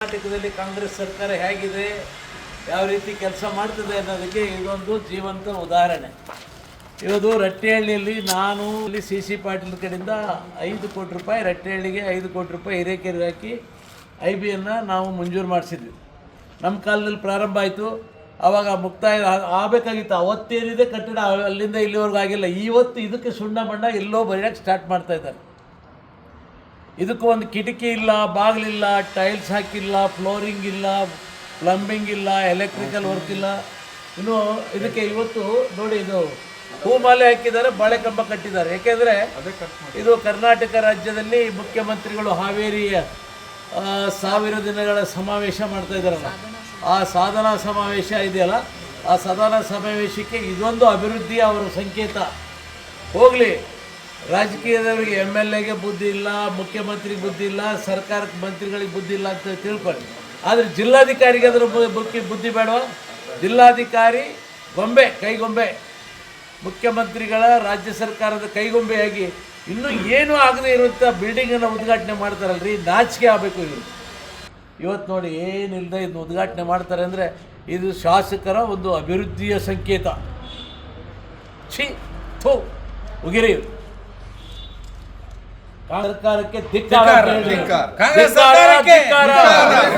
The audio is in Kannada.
ಕರ್ನಾಟಕದಲ್ಲಿ ಕಾಂಗ್ರೆಸ್ ಸರ್ಕಾರ ಹೇಗಿದೆ, ಯಾವ ರೀತಿ ಕೆಲಸ ಮಾಡ್ತದೆ ಅನ್ನೋದಕ್ಕೆ ಇದೊಂದು ಜೀವಂತ ಉದಾಹರಣೆ. ಇವತ್ತು ರಟ್ಟೆಹಳ್ಳಿಯಲ್ಲಿ ನಾನು ಇಲ್ಲಿ ಸಿ ಪಾಟೀಲ್ ಕಡೆಯಿಂದ 5 ಕೋಟಿ ರೂಪಾಯಿ ರಟ್ಟೆಹಳ್ಳಿಗೆ 5 ಕೋಟಿ ರೂಪಾಯಿ ಹಿರೇಕೆರೆ ಹಾಕಿ IBಯನ್ನು ನಾವು ಮಂಜೂರು ಮಾಡಿಸಿದ್ವಿ. ನಮ್ಮ ಕಾಲದಲ್ಲಿ ಪ್ರಾರಂಭ ಆಯಿತು. ಆವಾಗ ಮುಕ್ತಾಯ ಆಗಬೇಕಾಗಿತ್ತು. ಅವತ್ತೇನಿದೆ ಕಟ್ಟಡ ಅಲ್ಲಿಂದ ಇಲ್ಲಿವರೆಗೂ ಆಗಿಲ್ಲ. ಇವತ್ತು ಇದಕ್ಕೆ ಸುಣ್ಣ ಬಣ್ಣ ಎಲ್ಲೋ ಬರೆಯೋಕ್ಕೆ ಸ್ಟಾರ್ಟ್ ಮಾಡ್ತಾಯಿದ್ದಾರೆ. ಇದಕ್ಕೆ ಒಂದು ಕಿಟಕಿ ಇಲ್ಲ, ಬಾಗಿಲಿಲ್ಲ, ಟೈಲ್ಸ್ ಹಾಕಿಲ್ಲ, ಫ್ಲೋರಿಂಗ್ ಇಲ್ಲ, ಪ್ಲಂಬಿಂಗ್ ಇಲ್ಲ, ಎಲೆಕ್ಟ್ರಿಕಲ್ ವರ್ಕ್ ಇಲ್ಲ. ಇನ್ನು ಇದಕ್ಕೆ ಇವತ್ತು ನೋಡಿ, ಇದು ಹೂಮಾಲೆ ಹಾಕಿದ್ದಾರೆ, ಬಾಳೆಕಂಬ ಕಟ್ಟಿದ್ದಾರೆ. ಏಕೆಂದರೆ ಇದು ಕರ್ನಾಟಕ ರಾಜ್ಯದಲ್ಲಿ ಮುಖ್ಯಮಂತ್ರಿಗಳು ಹಾವೇರಿಯ 1000 ದಿನಗಳ ಸಮಾವೇಶ ಮಾಡ್ತಾ ಇದ್ದಾರಲ್ಲ, ಆ ಸಾಧನಾ ಸಮಾವೇಶ ಇದೆಯಲ್ಲ, ಆ ಸಾಧನಾ ಸಮಾವೇಶಕ್ಕೆ ಇದೊಂದು ಅಭಿವೃದ್ಧಿಯ ಅವರ ಸಂಕೇತ. ಹೋಗಲಿ, ರಾಜಕೀಯದವರಿಗೆ MLAಗೆ ಬುದ್ಧಿ ಇಲ್ಲ, ಮುಖ್ಯಮಂತ್ರಿಗೆ ಬುದ್ಧಿ ಇಲ್ಲ, ಸರ್ಕಾರಕ್ಕೆ ಮಂತ್ರಿಗಳಿಗೆ ಬುದ್ಧಿ ಇಲ್ಲ ಅಂತ ತಿಳ್ಕೊಳ್ಳಿ. ಆದರೆ ಜಿಲ್ಲಾಧಿಕಾರಿಗೆ ಅದರ ಬುದ್ಧಿ ಬೇಡವಾ? ಜಿಲ್ಲಾಧಿಕಾರಿ ಗೊಂಬೆ, ಕೈಗೊಂಬೆ, ಮುಖ್ಯಮಂತ್ರಿಗಳ ರಾಜ್ಯ ಸರ್ಕಾರದ ಕೈಗೊಂಬೆಯಾಗಿ ಇನ್ನೂ ಏನೂ ಆಗದೇ ಇರುವಂಥ ಬಿಲ್ಡಿಂಗನ್ನು ಉದ್ಘಾಟನೆ ಮಾಡ್ತಾರಲ್ರಿ, ನಾಚಿಕೆ ಆಗಬೇಕು ಇವರು. ಇವತ್ತು ನೋಡಿ, ಏನಿಲ್ಲದೆ ಇದನ್ನು ಉದ್ಘಾಟನೆ ಮಾಡ್ತಾರೆ ಅಂದರೆ ಇದು ಶಾಸಕರ ಒಂದು ಅಭಿವೃದ್ಧಿಯ ಸಂಕೇತ. ಛೀ, ಥೂ, ಉಗಿರಿ. ಸರ್ಕಾರಕ್ಕೆ ಧಿಕ್ಕಾರ.